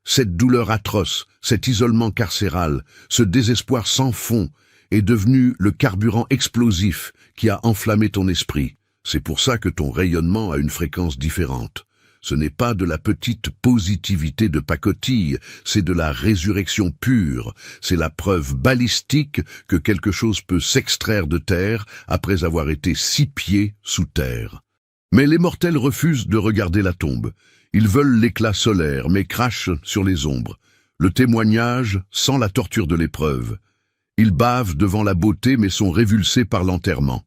Cette douleur atroce, cet isolement carcéral, ce désespoir sans fond est devenu le carburant explosif qui a enflammé ton esprit. C'est pour ça que ton rayonnement a une fréquence différente. Ce n'est pas de la petite positivité de pacotille, c'est de la résurrection pure. C'est la preuve balistique que quelque chose peut s'extraire de terre après avoir été 6 pieds sous terre. Mais les mortels refusent de regarder la tombe. Ils veulent l'éclat solaire, mais crachent sur les ombres. Le témoignage sans la torture de l'épreuve. Ils bavent devant la beauté, mais sont révulsés par l'enterrement.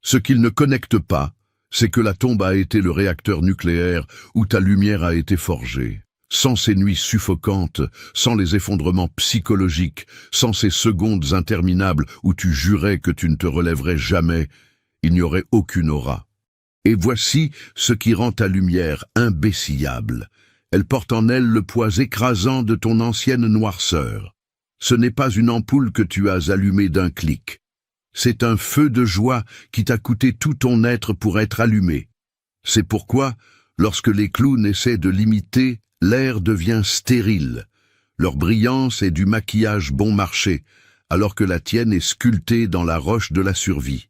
Ce qu'ils ne connectent pas, c'est que la tombe a été le réacteur nucléaire où ta lumière a été forgée. Sans ces nuits suffocantes, sans les effondrements psychologiques, sans ces secondes interminables où tu jurais que tu ne te relèverais jamais, il n'y aurait aucune aura. Et voici ce qui rend ta lumière imbécillable. Elle porte en elle le poids écrasant de ton ancienne noirceur. Ce n'est pas une ampoule que tu as allumée d'un clic. C'est un feu de joie qui t'a coûté tout ton être pour être allumé. C'est pourquoi, lorsque les clowns essaient de l'imiter, l'air devient stérile. Leur brillance est du maquillage bon marché, alors que la tienne est sculptée dans la roche de la survie.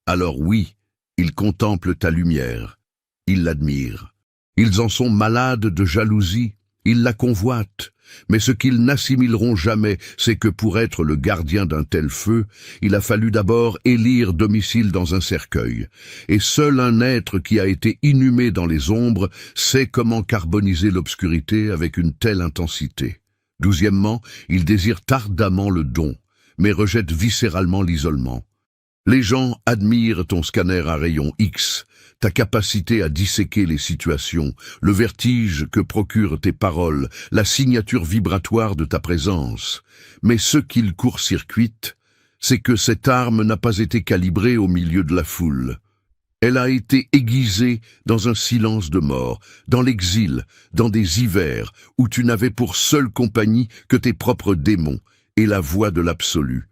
Alors oui, ils contemplent ta lumière. Ils l'admirent. Ils en sont malades de jalousie. Ils la convoitent. Mais ce qu'ils n'assimileront jamais, c'est que pour être le gardien d'un tel feu, il a fallu d'abord élire domicile dans un cercueil. Et seul un être qui a été inhumé dans les ombres sait comment carboniser l'obscurité avec une telle intensité. 12e, ils désirent ardemment le don, mais rejettent viscéralement l'isolement. Les gens admirent ton scanner à rayon X, ta capacité à disséquer les situations, le vertige que procurent tes paroles, la signature vibratoire de ta présence. Mais ce qu'ils court-circuitent, c'est que cette arme n'a pas été calibrée au milieu de la foule. Elle a été aiguisée dans un silence de mort, dans l'exil, dans des hivers où tu n'avais pour seule compagnie que tes propres démons et la voix de l'absolu.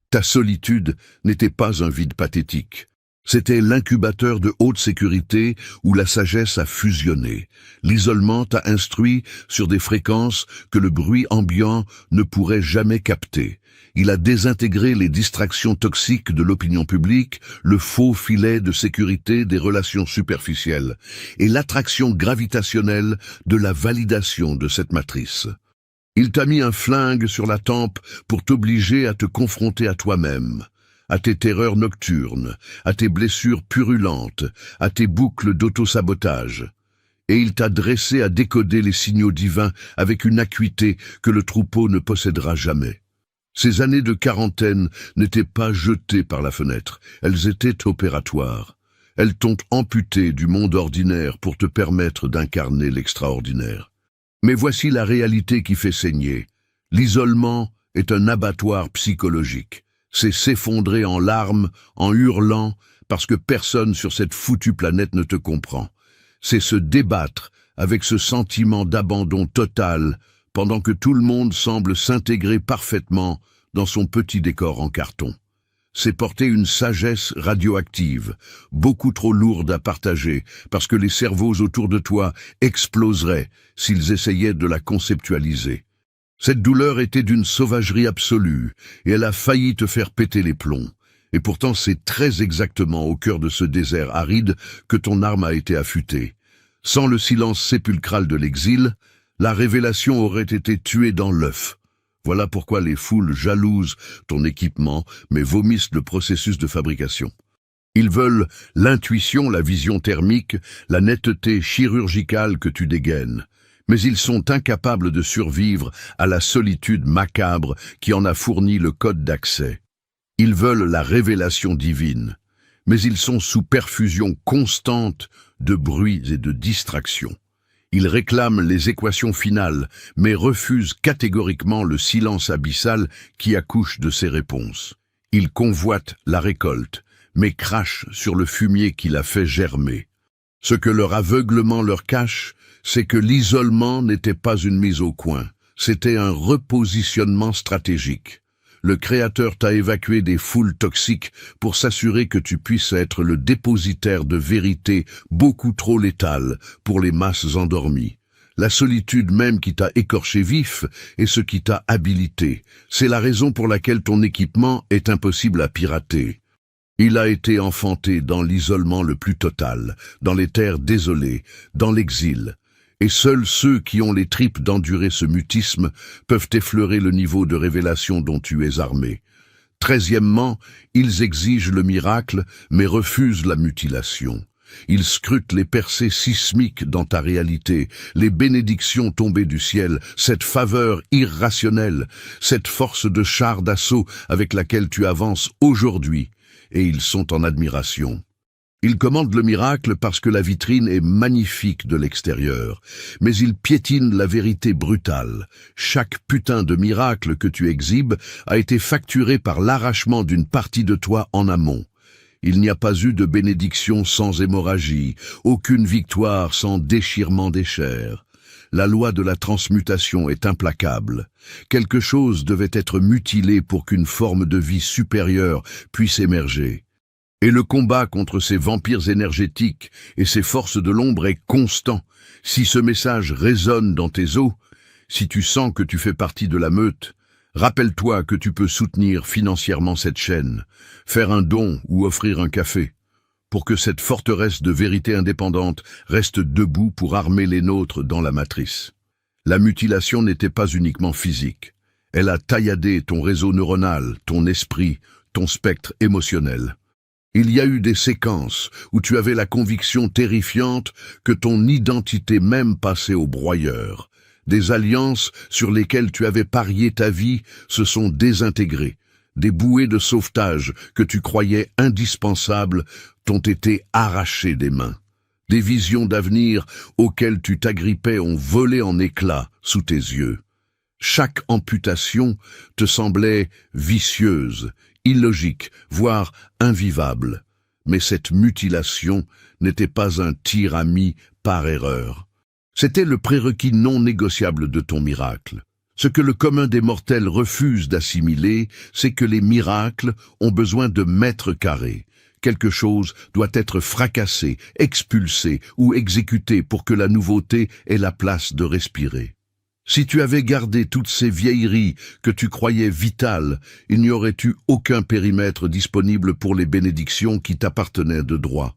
Ta solitude n'était pas un vide pathétique. C'était l'incubateur de haute sécurité où la sagesse a fusionné. L'isolement t'a instruit sur des fréquences que le bruit ambiant ne pourrait jamais capter. Il a désintégré les distractions toxiques de l'opinion publique, le faux filet de sécurité des relations superficielles et l'attraction gravitationnelle de la validation de cette matrice. Il t'a mis un flingue sur la tempe pour t'obliger à te confronter à toi-même, à tes terreurs nocturnes, à tes blessures purulentes, à tes boucles d'autosabotage. Et il t'a dressé à décoder les signaux divins avec une acuité que le troupeau ne possédera jamais. Ces années de quarantaine n'étaient pas jetées par la fenêtre, elles étaient opératoires. Elles t'ont amputé du monde ordinaire pour te permettre d'incarner l'extraordinaire. Mais voici la réalité qui fait saigner. L'isolement est un abattoir psychologique. C'est s'effondrer en larmes, en hurlant, parce que personne sur cette foutue planète ne te comprend. C'est se débattre avec ce sentiment d'abandon total, pendant que tout le monde semble s'intégrer parfaitement dans son petit décor en carton. C'est porter une sagesse radioactive, beaucoup trop lourde à partager, parce que les cerveaux autour de toi exploseraient s'ils essayaient de la conceptualiser. Cette douleur était d'une sauvagerie absolue, et elle a failli te faire péter les plombs. Et pourtant c'est très exactement au cœur de ce désert aride que ton arme a été affûtée. Sans le silence sépulcral de l'exil, la révélation aurait été tuée dans l'œuf. Voilà pourquoi les foules jalousent ton équipement, mais vomissent le processus de fabrication. Ils veulent l'intuition, la vision thermique, la netteté chirurgicale que tu dégaines. Mais ils sont incapables de survivre à la solitude macabre qui en a fourni le code d'accès. Ils veulent la révélation divine, mais ils sont sous perfusion constante de bruits et de distractions. Ils réclament les équations finales, mais refusent catégoriquement le silence abyssal qui accouche de ces réponses. Ils convoitent la récolte, mais crachent sur le fumier qui la fait germer. Ce que leur aveuglement leur cache, c'est que l'isolement n'était pas une mise au coin, c'était un repositionnement stratégique. Le Créateur t'a évacué des foules toxiques pour s'assurer que tu puisses être le dépositaire de vérité beaucoup trop létale pour les masses endormies. La solitude même qui t'a écorché vif est ce qui t'a habilité. C'est la raison pour laquelle ton équipement est impossible à pirater. Il a été enfanté dans l'isolement le plus total, dans les terres désolées, dans l'exil. Et seuls ceux qui ont les tripes d'endurer ce mutisme peuvent effleurer le niveau de révélation dont tu es armé. 13e, ils exigent le miracle, mais refusent la mutilation. Ils scrutent les percées sismiques dans ta réalité, les bénédictions tombées du ciel, cette faveur irrationnelle, cette force de char d'assaut avec laquelle tu avances aujourd'hui, et ils sont en admiration. Ils commandent le miracle parce que la vitrine est magnifique de l'extérieur, mais ils piétinent la vérité brutale. Chaque putain de miracle que tu exhibes a été facturé par l'arrachement d'une partie de toi en amont. Il n'y a pas eu de bénédiction sans hémorragie, aucune victoire sans déchirement des chairs. La loi de la transmutation est implacable. Quelque chose devait être mutilé pour qu'une forme de vie supérieure puisse émerger. Et le combat contre ces vampires énergétiques et ces forces de l'ombre est constant. Si ce message résonne dans tes os, si tu sens que tu fais partie de la meute, rappelle-toi que tu peux soutenir financièrement cette chaîne, faire un don ou offrir un café, pour que cette forteresse de vérité indépendante reste debout pour armer les nôtres dans la matrice. La mutilation n'était pas uniquement physique. Elle a tailladé ton réseau neuronal, ton esprit, ton spectre émotionnel. Il y a eu des séquences où tu avais la conviction terrifiante que ton identité même passait au broyeur. Des alliances sur lesquelles tu avais parié ta vie se sont désintégrées. Des bouées de sauvetage que tu croyais indispensables t'ont été arrachées des mains. Des visions d'avenir auxquelles tu t'agrippais ont volé en éclats sous tes yeux. Chaque amputation te semblait vicieuse, illogique, voire invivable. Mais cette mutilation n'était pas un tir ami par erreur. C'était le prérequis non négociable de ton miracle. Ce que le commun des mortels refuse d'assimiler, c'est que les miracles ont besoin de mètres carrés. Quelque chose doit être fracassé, expulsé ou exécuté pour que la nouveauté ait la place de respirer. Si tu avais gardé toutes ces vieilleries que tu croyais vitales, il n'y aurait eu aucun périmètre disponible pour les bénédictions qui t'appartenaient de droit.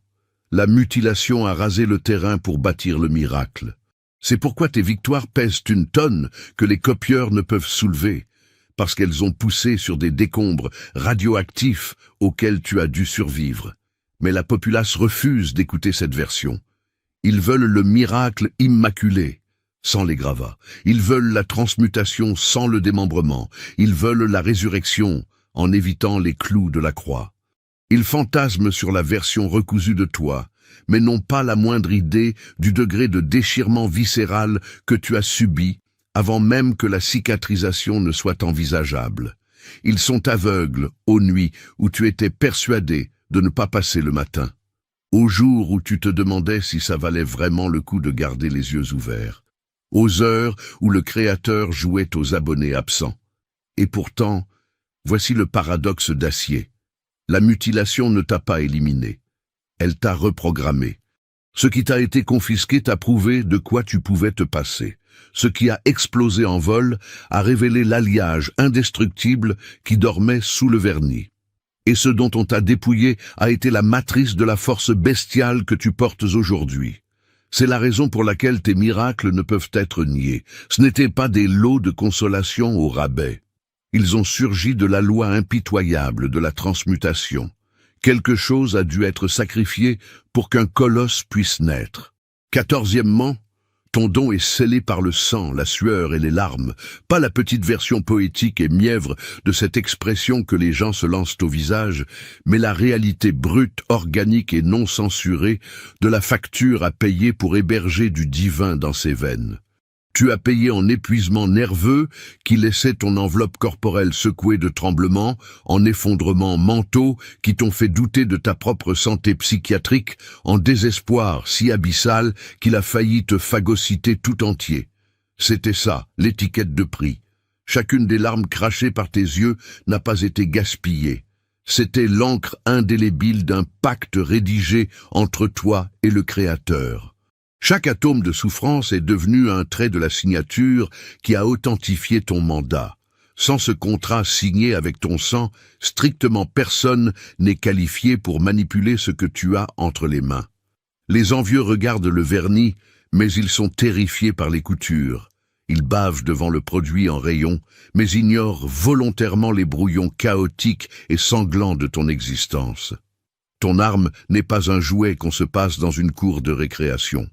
La mutilation a rasé le terrain pour bâtir le miracle. C'est pourquoi tes victoires pèsent une tonne que les copieurs ne peuvent soulever, parce qu'elles ont poussé sur des décombres radioactifs auxquels tu as dû survivre. Mais la populace refuse d'écouter cette version. Ils veulent le miracle immaculé, sans les gravats. Ils veulent la transmutation sans le démembrement. Ils veulent la résurrection en évitant les clous de la croix. Ils fantasment sur la version recousue de toi, mais n'ont pas la moindre idée du degré de déchirement viscéral que tu as subi avant même que la cicatrisation ne soit envisageable. Ils sont aveugles aux nuits où tu étais persuadé de ne pas passer le matin, aux jours où tu te demandais si ça valait vraiment le coup de garder les yeux ouverts, aux heures où le Créateur jouait aux abonnés absents. Et pourtant, voici le paradoxe d'acier. La mutilation ne t'a pas éliminé. Elle t'a reprogrammé. Ce qui t'a été confisqué t'a prouvé de quoi tu pouvais te passer. Ce qui a explosé en vol a révélé l'alliage indestructible qui dormait sous le vernis. Et ce dont on t'a dépouillé a été la matrice de la force bestiale que tu portes aujourd'hui. C'est la raison pour laquelle tes miracles ne peuvent être niés. Ce n'étaient pas des lots de consolation au rabais. Ils ont surgi de la loi impitoyable de la transmutation. Quelque chose a dû être sacrifié pour qu'un colosse puisse naître. 14e, ton don est scellé par le sang, la sueur et les larmes, pas la petite version poétique et mièvre de cette expression que les gens se lancent au visage, mais la réalité brute, organique et non censurée de la facture à payer pour héberger du divin dans ses veines. Tu as payé en épuisement nerveux qui laissait ton enveloppe corporelle secouée de tremblements, en effondrements mentaux qui t'ont fait douter de ta propre santé psychiatrique, en désespoir si abyssal qu'il a failli te phagocyter tout entier. C'était ça, l'étiquette de prix. Chacune des larmes crachées par tes yeux n'a pas été gaspillée. C'était l'encre indélébile d'un pacte rédigé entre toi et le Créateur. Chaque atome de souffrance est devenu un trait de la signature qui a authentifié ton mandat. Sans ce contrat signé avec ton sang, strictement personne n'est qualifié pour manipuler ce que tu as entre les mains. Les envieux regardent le vernis, mais ils sont terrifiés par les coutures. Ils bavent devant le produit en rayon, mais ignorent volontairement les brouillons chaotiques et sanglants de ton existence. Ton arme n'est pas un jouet qu'on se passe dans une cour de récréation.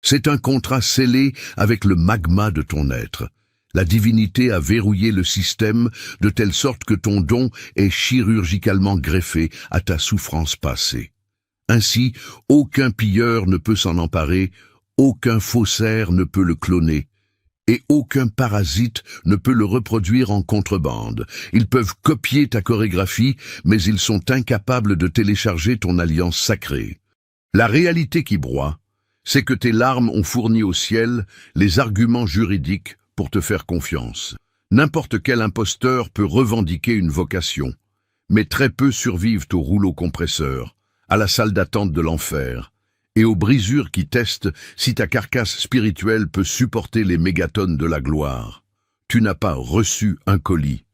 C'est un contrat scellé avec le magma de ton être. La divinité a verrouillé le système de telle sorte que ton don est chirurgicalement greffé à ta souffrance passée. Ainsi, aucun pilleur ne peut s'en emparer, aucun faussaire ne peut le cloner, et aucun parasite ne peut le reproduire en contrebande. Ils peuvent copier ta chorégraphie, mais ils sont incapables de télécharger ton alliance sacrée. La réalité qui broie, c'est que tes larmes ont fourni au ciel les arguments juridiques pour te faire confiance. N'importe quel imposteur peut revendiquer une vocation, mais très peu survivent au rouleau compresseur, à la salle d'attente de l'enfer, et aux brisures qui testent si ta carcasse spirituelle peut supporter les mégatonnes de la gloire. Tu n'as pas reçu un colis.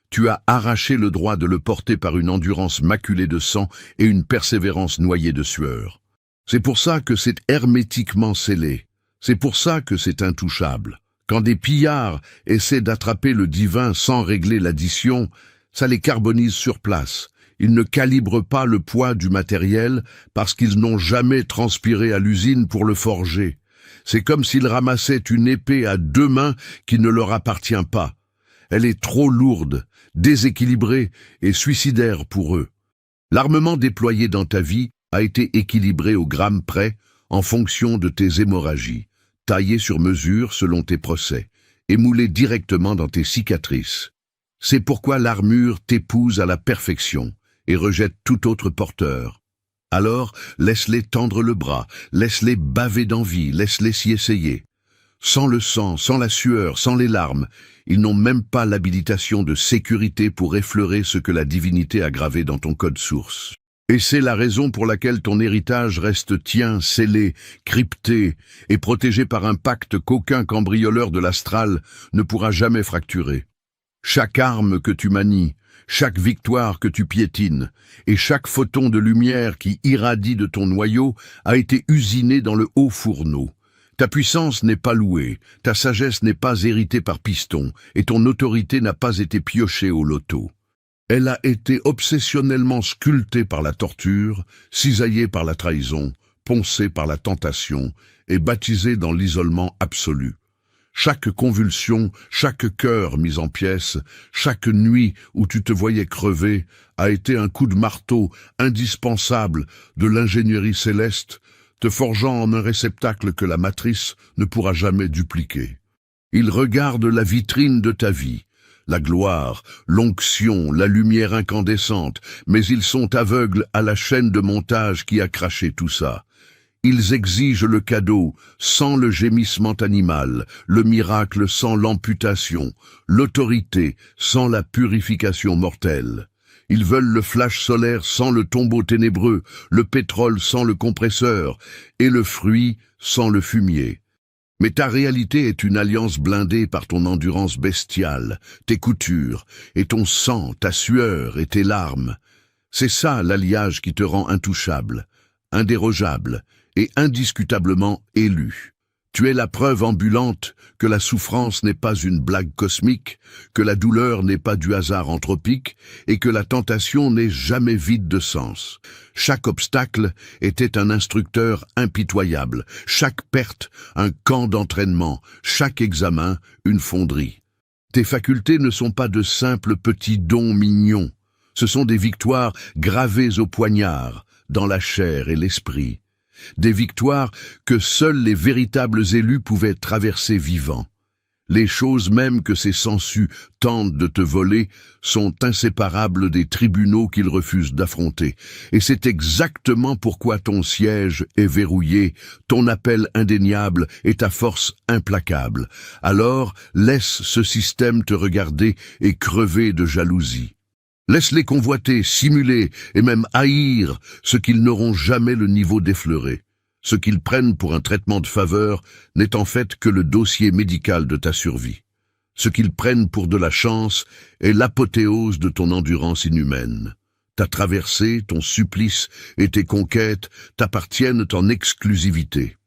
Tu as arraché le droit de le porter par une endurance maculée de sang et une persévérance noyée de sueur. C'est pour ça que c'est hermétiquement scellé. C'est pour ça que c'est intouchable. Quand des pillards essaient d'attraper le divin sans régler l'addition, ça les carbonise sur place. Ils ne calibrent pas le poids du matériel parce qu'ils n'ont jamais transpiré à l'usine pour le forger. C'est comme s'ils ramassaient une épée à deux mains qui ne leur appartient pas. Elle est trop lourde, déséquilibrée et suicidaire pour eux. L'armement déployé dans ta vie a été équilibré au gramme près en fonction de tes hémorragies, taillé sur mesure selon tes procès, et moulé directement dans tes cicatrices. C'est pourquoi l'armure t'épouse à la perfection et rejette tout autre porteur. Alors, laisse-les tendre le bras, laisse-les baver d'envie, laisse-les s'y essayer. Sans le sang, sans la sueur, sans les larmes, ils n'ont même pas l'habilitation de sécurité pour effleurer ce que la divinité a gravé dans ton code source. Et c'est la raison pour laquelle ton héritage reste tien, scellé, crypté et protégé par un pacte qu'aucun cambrioleur de l'astral ne pourra jamais fracturer. Chaque arme que tu manies, chaque victoire que tu piétines et chaque photon de lumière qui irradie de ton noyau a été usiné dans le haut fourneau. Ta puissance n'est pas louée, ta sagesse n'est pas héritée par piston et ton autorité n'a pas été piochée au loto. Elle a été obsessionnellement sculptée par la torture, cisaillée par la trahison, poncée par la tentation et baptisée dans l'isolement absolu. Chaque convulsion, chaque cœur mis en pièces, chaque nuit où tu te voyais crever a été un coup de marteau indispensable de l'ingénierie céleste, te forgeant en un réceptacle que la matrice ne pourra jamais dupliquer. Ils regardent la vitrine de ta vie, la gloire, l'onction, la lumière incandescente, mais ils sont aveugles à la chaîne de montage qui a craché tout ça. Ils exigent le cadeau sans le gémissement animal, le miracle sans l'amputation, l'autorité sans la purification mortelle. Ils veulent le flash solaire sans le tombeau ténébreux, le pétrole sans le compresseur et le fruit sans le fumier. Mais ta réalité est une alliance blindée par ton endurance bestiale, tes coutures, et ton sang, ta sueur et tes larmes. C'est ça l'alliage qui te rend intouchable, indérogeable et indiscutablement élu. Tu es la preuve ambulante que la souffrance n'est pas une blague cosmique, que la douleur n'est pas du hasard anthropique et que la tentation n'est jamais vide de sens. Chaque obstacle était un instructeur impitoyable, chaque perte un camp d'entraînement, chaque examen une fonderie. Tes facultés ne sont pas de simples petits dons mignons, ce sont des victoires gravées au poignard, dans la chair et l'esprit. Des victoires que seuls les véritables élus pouvaient traverser vivants. Les choses même que ces sangsues tentent de te voler sont inséparables des tribunaux qu'ils refusent d'affronter. Et c'est exactement pourquoi ton siège est verrouillé, ton appel indéniable et ta force implacable. Alors, laisse ce système te regarder et crever de jalousie. Laisse-les convoiter, simuler et même haïr ce qu'ils n'auront jamais le niveau d'effleurer. Ce qu'ils prennent pour un traitement de faveur n'est en fait que le dossier médical de ta survie. Ce qu'ils prennent pour de la chance est l'apothéose de ton endurance inhumaine. Ta traversée, ton supplice et tes conquêtes t'appartiennent en exclusivité.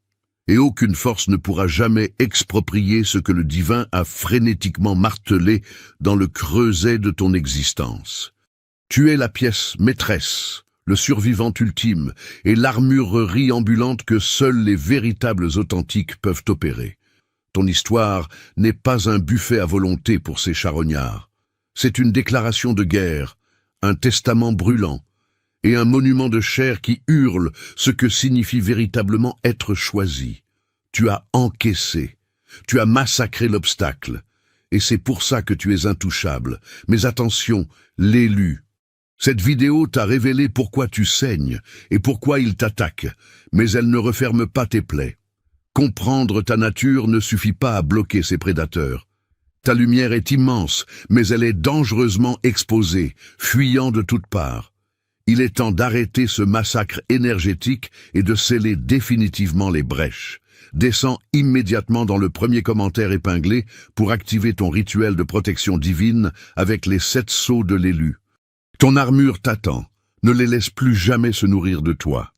Et aucune force ne pourra jamais exproprier ce que le divin a frénétiquement martelé dans le creuset de ton existence. Tu es la pièce maîtresse, le survivant ultime et l'armurerie ambulante que seuls les véritables authentiques peuvent opérer. Ton histoire n'est pas un buffet à volonté pour ces charognards. C'est une déclaration de guerre, un testament brûlant et un monument de chair qui hurle ce que signifie véritablement être choisi. Tu as encaissé, tu as massacré l'obstacle, et c'est pour ça que tu es intouchable. Mais attention, l'élu. Cette vidéo t'a révélé pourquoi tu saignes et pourquoi il t'attaque, mais elle ne referme pas tes plaies. Comprendre ta nature ne suffit pas à bloquer ses prédateurs. Ta lumière est immense, mais elle est dangereusement exposée, fuyant de toutes parts. Il est temps d'arrêter ce massacre énergétique et de sceller définitivement les brèches. Descends immédiatement dans le premier commentaire épinglé pour activer ton rituel de protection divine avec les 7 sceaux de l'élu. Ton armure t'attend. Ne les laisse plus jamais se nourrir de toi.